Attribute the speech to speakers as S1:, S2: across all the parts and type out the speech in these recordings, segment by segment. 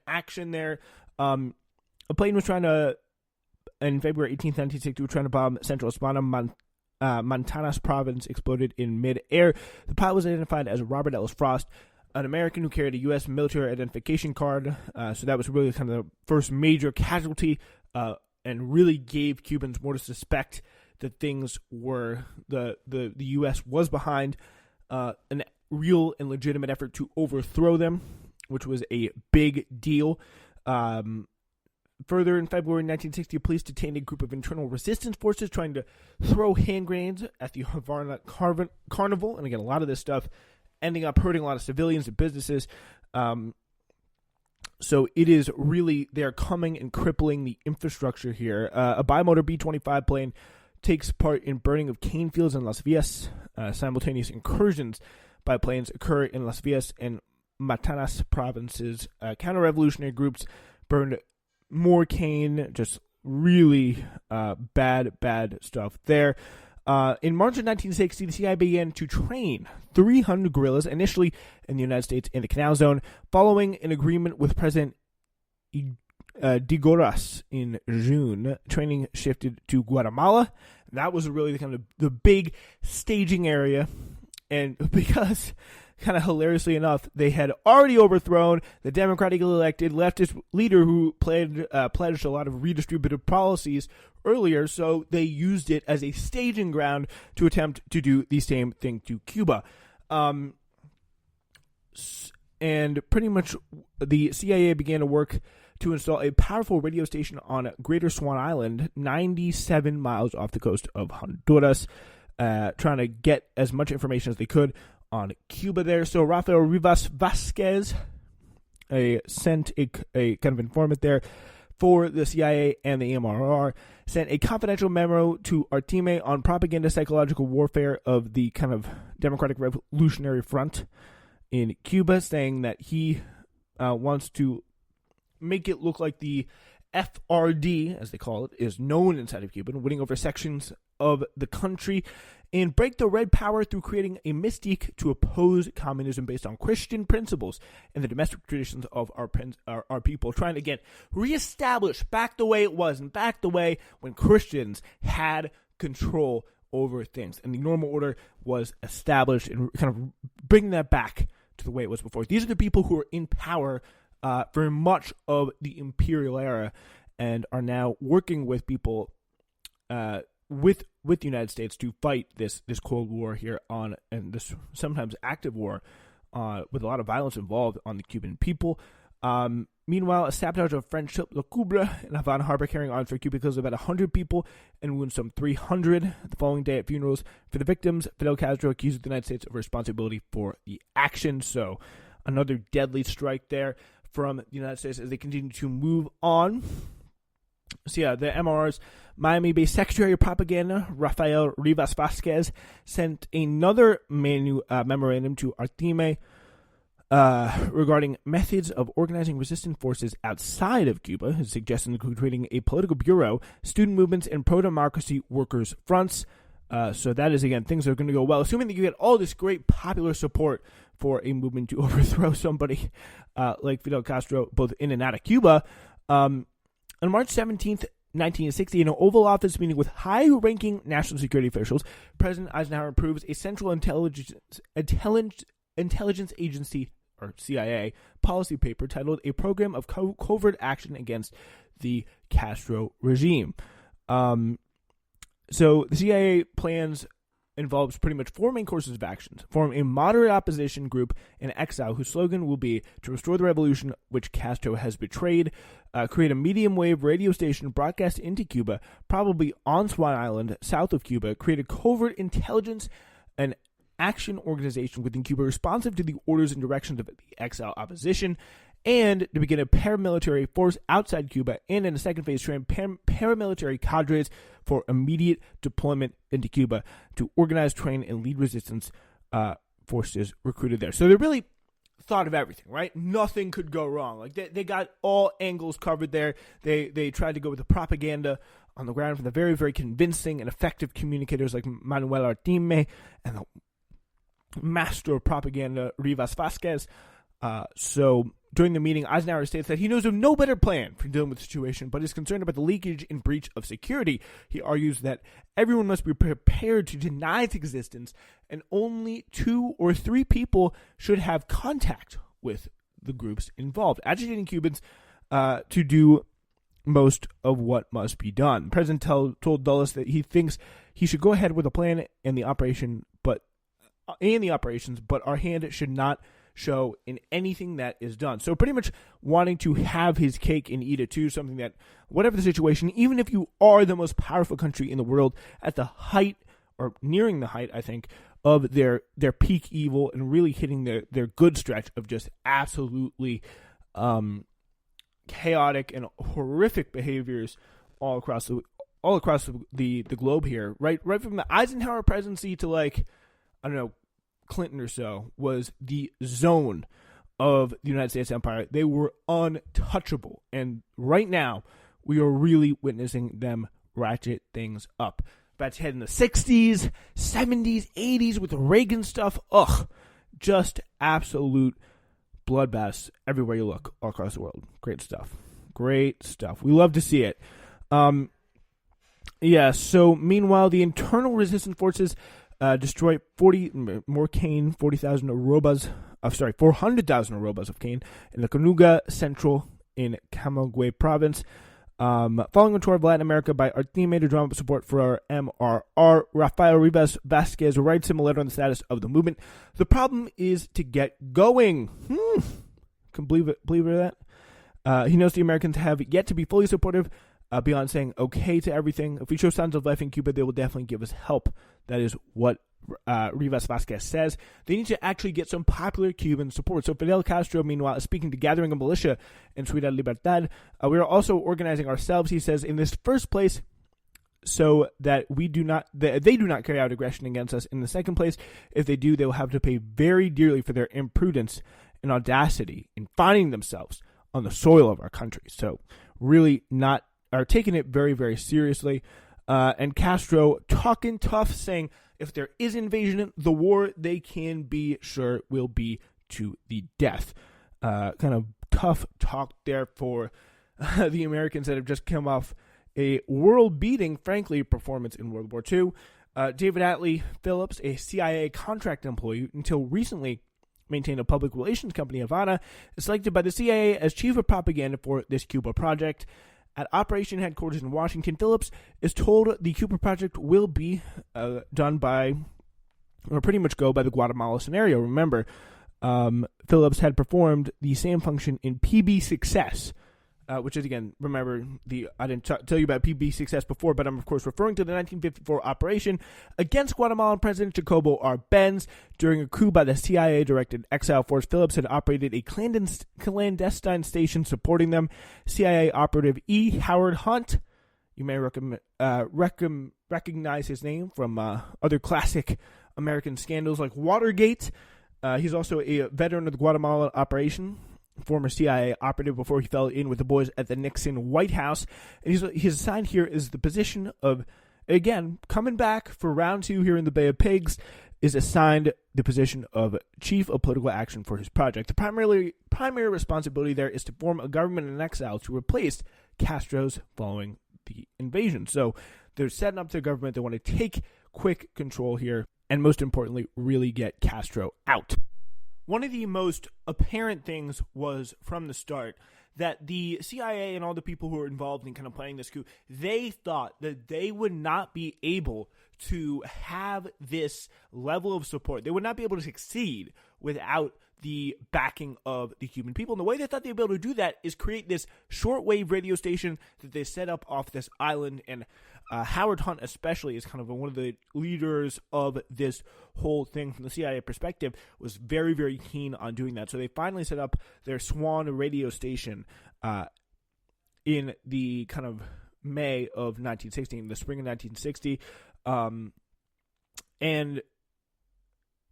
S1: action there. A plane was trying to, in February 18th, 1960, trying to bomb central Espana, Montana's province, exploded in mid-air. The pilot was identified as Robert Ellis Frost, an American who carried a U.S. military identification card. So that was really kind of the first major casualty, and really gave Cubans more to suspect that things were, the U.S. was behind an real and legitimate effort to overthrow them, which was a big deal. Further, in February 1960, police detained a group of internal resistance forces trying to throw hand grenades at the Havana Carnival. And again, a lot of this stuff ending up hurting a lot of civilians and businesses. So it is really, they're coming and crippling the infrastructure here. A bimotor B-25 plane takes part in burning of cane fields in Las Villas. Simultaneous incursions by planes occur in Las Villas and Montana's provinces. Counter-revolutionary groups burned more cane, just really bad stuff there. In March of 1960, the CIA began to train 300 guerrillas, initially in the United States in the Canal Zone, following an agreement with President Digoras in June. Training shifted to Guatemala. That was really kind of the big staging area, and because, kind of hilariously enough, they had already overthrown the democratically elected leftist leader who pledged a lot of redistributive policies earlier, so they used it as a staging ground to attempt to do the same thing to Cuba. And pretty much the CIA began to work to install a powerful radio station on Greater Swan Island, 97 miles off the coast of Honduras, trying to get as much information as they could on Cuba there. So Rafael Rivas Vasquez sent a kind of informant there for the CIA and the MRR, sent a confidential memo to Artime on propaganda psychological warfare of the kind of Democratic Revolutionary Front in Cuba, saying that he wants to make it look like the FRD, as they call it, is known inside of Cuba, winning over sections of the country, and break the red power through creating a mystique to oppose communism based on Christian principles and the domestic traditions of our people, trying to, again, reestablish back the way it was and back the way when Christians had control over things. And the normal order was established, and kind of bringing that back to the way it was before. These are the people who are in power for much of the imperial era and are now working with people with the United States to fight this Cold War here on, and this sometimes active war with a lot of violence involved on the Cuban people. Meanwhile, a sabotage of French ship Le Coubre in Havana Harbor carrying arms for Cuba kills about 100 people and wounds some 300. The following day at funerals for the victims, Fidel Castro accused the United States of responsibility for the action. So another deadly strike there from the United States as they continue to move on. So yeah, the MRR's Miami-based Secretary of Propaganda, Rafael Rivas Vasquez, sent another memorandum to Artime regarding methods of organizing resistance forces outside of Cuba. His suggestion included creating a political bureau, student movements, and pro-democracy workers' fronts. So that is, again, things that are going to go well, assuming that you get all this great popular support for a movement to overthrow somebody like Fidel Castro, both in and out of Cuba. On March 17th, 1960, in an Oval Office meeting with high-ranking national security officials, President Eisenhower approves a Central Intelligence Agency, or CIA, policy paper titled A Program of Covert Action Against the Castro Regime. So the CIA plans involves pretty much four main courses of actions. Form a moderate opposition group in exile whose slogan will be to restore the revolution which Castro has betrayed. Create a medium-wave radio station broadcast into Cuba, probably on Swan Island, south of Cuba. Create a covert intelligence and action organization within Cuba responsive to the orders and directions of the exile opposition, and to begin a paramilitary force outside Cuba, and in the second phase, train paramilitary cadres for immediate deployment into Cuba to organize, train, and lead resistance forces recruited there. So they really thought of everything, right? Nothing could go wrong. Like they got all angles covered there. They tried to go with the propaganda on the ground from the very, very convincing and effective communicators like Manuel Artime and the master of propaganda, Rivas Vasquez. So during the meeting, Eisenhower states that he knows of no better plan for dealing with the situation, but is concerned about the leakage and breach of security. He argues that everyone must be prepared to deny its existence, and only 2 or 3 people should have contact with the groups involved, agitating Cubans to do most of what must be done. The president told Dulles that he thinks he should go ahead with a plan in the operations, but our hand should not show in anything that is done. So pretty much wanting to have his cake and eat it too, something that, whatever the situation, even if you are the most powerful country in the world at the height, or nearing the height, I think, of their peak evil and really hitting their good stretch of just absolutely chaotic and horrific behaviors all across the globe here, right from the Eisenhower presidency to, like, I don't know, Clinton or so, was the zone of the United States empire. They were untouchable, and right now we are really witnessing them ratchet things up. That's head in the 60s, 70s, 80s with the Reagan stuff. Just absolute bloodbaths everywhere you look all across the world. Great stuff. We love to see it. So meanwhile, the internal resistance forces destroy 400,000 arrobas of cane in the Canuga Central in Camagüey province. Following a tour of Latin America by our teammate who drew up support for our MRR, Rafael Rivas Vasquez writes him a letter on the status of the movement. The problem is to get going. Can believe that? He knows the Americans have yet to be fully supportive beyond saying okay to everything. If we show signs of life in Cuba, they will definitely give us help. That is what Rivas Vasquez says. They need to actually get some popular Cuban support. So Fidel Castro, meanwhile, is speaking to gathering a militia in Ciudad Libertad. We are also organizing ourselves, he says, in this first place, so that they do not carry out aggression against us. In the second place, if they do, they will have to pay very dearly for their imprudence and audacity in finding themselves on the soil of our country. So really are taking it very, very seriously. And Castro talking tough, saying if there is invasion, the war they can be sure will be to the death. Kind of tough talk there for the Americans that have just come off a world-beating, frankly, performance in World War II. David Atlee Phillips, a CIA contract employee until recently maintained a public relations company in Havana, is selected by the CIA as chief of propaganda for this Cuba project. At Operation Headquarters in Washington, Phillips is told the Cuba project will be done by, or pretty much go by, the Guatemala scenario. Remember, Phillips had performed the same function in PB Success, which is, again, remember, I didn't tell you about PB Success before, but I'm, of course, referring to the 1954 operation against Guatemalan President Jacobo Arbenz. During a coup by the CIA-directed exile force, Phillips had operated a clandestine station supporting them. CIA operative E. Howard Hunt, you may recognize his name from other classic American scandals like Watergate. He's also a veteran of the Guatemala operation, former CIA operative before he fell in with the boys at the Nixon White House. And he's assigned here is the position of, again, coming back for round 2 here in the Bay of Pigs, is assigned the position of chief of political action for his project. The primary responsibility there is to form a government in exile to replace Castro's following the invasion. So they're setting up their government. They want to take quick control here, and most importantly, really get Castro out. One of the most apparent things was from the start that the CIA and all the people who were involved in kind of planning this coup, they thought that they would not be able to have this level of support. They would not be able to succeed without the backing of the Cuban people. And the way they thought they'd be able to do that is create this shortwave radio station that they set up off this island. And Howard Hunt especially is kind of one of the leaders of this whole thing from the CIA perspective, was very, very keen on doing that. So they finally set up their Swan radio station in the kind of May of 1960, in the spring of 1960. And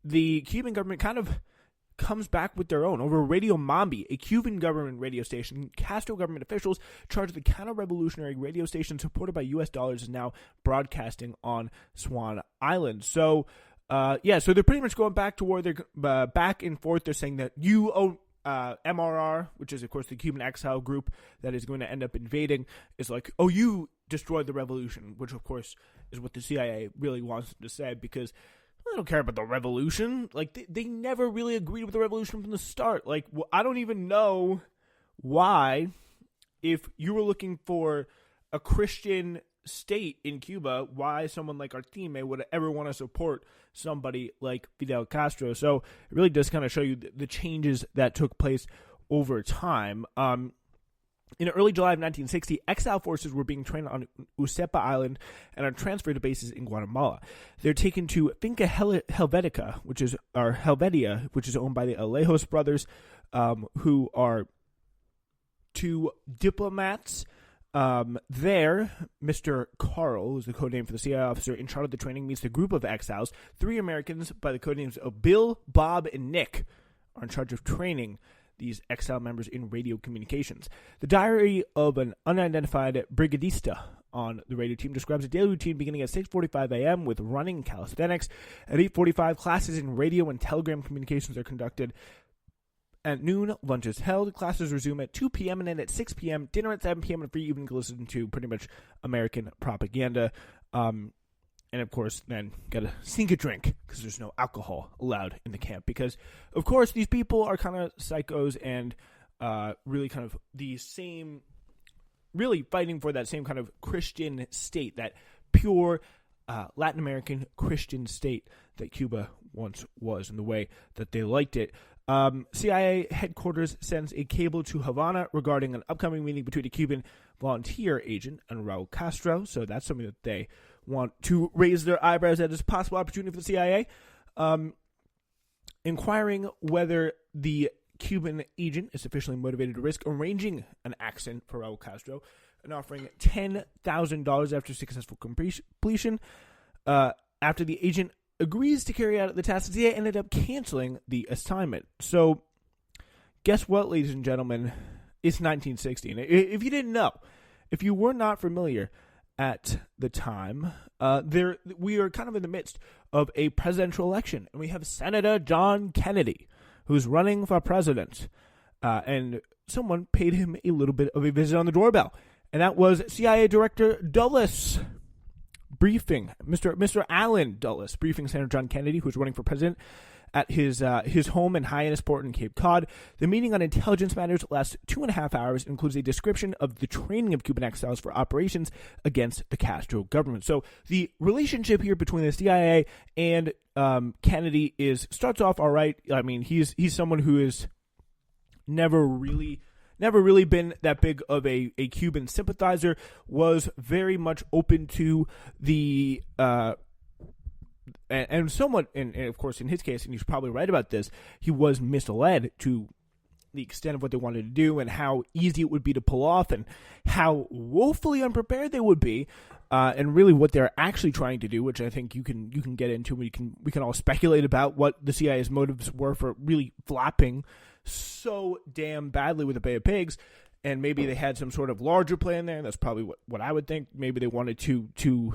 S1: the Cuban government kind of comes back with their own. Over Radio Mambi, a Cuban government radio station, Castro government officials charged the counter-revolutionary radio station supported by U.S. dollars is now broadcasting on Swan Island. So, so they're pretty much going back to where they're back and forth. They're saying that you MRR, which is, of course, the Cuban exile group that is going to end up invading, is like, oh, you destroyed the revolution, which, of course, is what the CIA really wants them to say, because I don't care about the revolution. Like, they never really agreed with the revolution from the start. Like, I don't even know why, if you were looking for a Christian state in Cuba, why someone like Artime would ever want to support somebody like Fidel Castro. So it really does kind of show you the changes that took place over time. In early July of 1960, exile forces were being trained on Ucepa Island and are transferred to bases in Guatemala. They're taken to Finca Helvetica, which is owned by the Alejos brothers, who are two diplomats. There, Mr. Carl, who's the code name for the CIA officer in charge of the training, meets the group of exiles. 3 Americans by the code names of Bill, Bob, and Nick are in charge of training these exile members in radio communications. The diary of an unidentified brigadista on the radio team describes a daily routine beginning at 6:45 a.m. with running and calisthenics. At 8:45, classes in radio and telegram communications are conducted. At noon, lunch is held. Classes resume at 2 p.m. and then at 6 p.m. Dinner at 7 p.m. and free evening to listen to pretty much American propaganda. And, of course, then got to sneak a drink because there's no alcohol allowed in the camp. Because, of course, these people are kind of psychos and really kind of the same, really fighting for that same kind of Christian state, that pure Latin American Christian state that Cuba once was and the way that they liked it. CIA headquarters sends a cable to Havana regarding an upcoming meeting between a Cuban volunteer agent and Raul Castro. So that's something that they want to raise their eyebrows at as a possible opportunity for the CIA. Inquiring whether the Cuban agent is sufficiently motivated to risk arranging an accident for Raul Castro and offering $10,000 after successful completion. After the agent agrees to carry out the task, the CIA ended up canceling the assignment. So, guess what, ladies and gentlemen? It's 1960. And if you didn't know, if you were not familiar at the time, we are kind of in the midst of a presidential election. And we have Senator John Kennedy, who's running for president. And someone paid him a little bit of a visit on the doorbell. And that was CIA Director Dulles. Briefing Mr. Allen Dulles briefing Senator John Kennedy, who's running for president, at his home in Hyannisport in Cape Cod. The meeting on intelligence matters lasts 2.5 hours and includes a description of the training of Cuban exiles for operations against the Castro government. So the relationship here between the CIA and Kennedy starts off all right. I mean, he's someone who is never really been that big of a Cuban sympathizer, was very much open to the and somewhat, and of course in his case, and he's probably right about this, he was misled to the extent of what they wanted to do and how easy it would be to pull off and how woefully unprepared they would be, and really what they're actually trying to do, which I think you can get into. We can all speculate about what the CIA's motives were for really flopping so damn badly with the Bay of Pigs, and maybe they had some sort of larger plan there. That's probably what I would think. Maybe they wanted to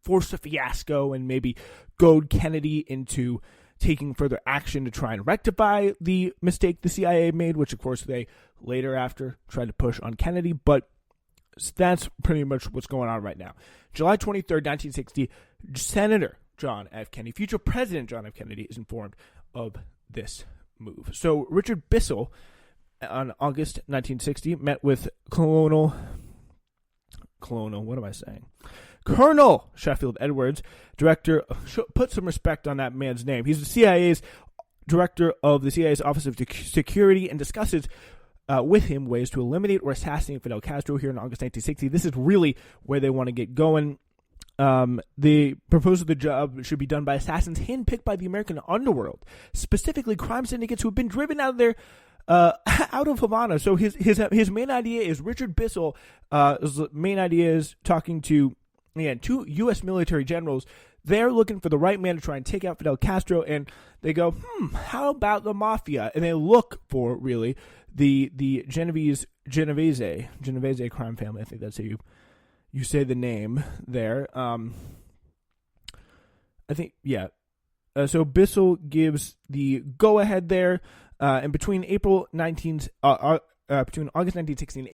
S1: force a fiasco and maybe goad Kennedy into taking further action to try and rectify the mistake the CIA made, which of course they later after tried to push on Kennedy. But that's pretty much what's going on right now. July 23rd, 1960, Senator John F. Kennedy, future President John F. Kennedy, is informed of this move. So Richard Bissell, on August 1960, met with Colonel Sheffield Edwards, director. Put some respect on that man's name. He's the CIA's director of the CIA's Office of Security, and discusses with him ways to eliminate or assassinate Fidel Castro here in August 1960. This is really where they want to get going. The proposal the job should be done by assassins handpicked by the American underworld, specifically crime syndicates who have been driven out of their out of Havana. So his main idea is Richard Bissell. His main idea is talking to two U.S. military generals. They're looking for the right man to try and take out Fidel Castro, and they go, how about the mafia? And they look for really the Genovese crime family. I think that's how you say the name there. I think, yeah. So Bissell gives the go-ahead there. And between August 1916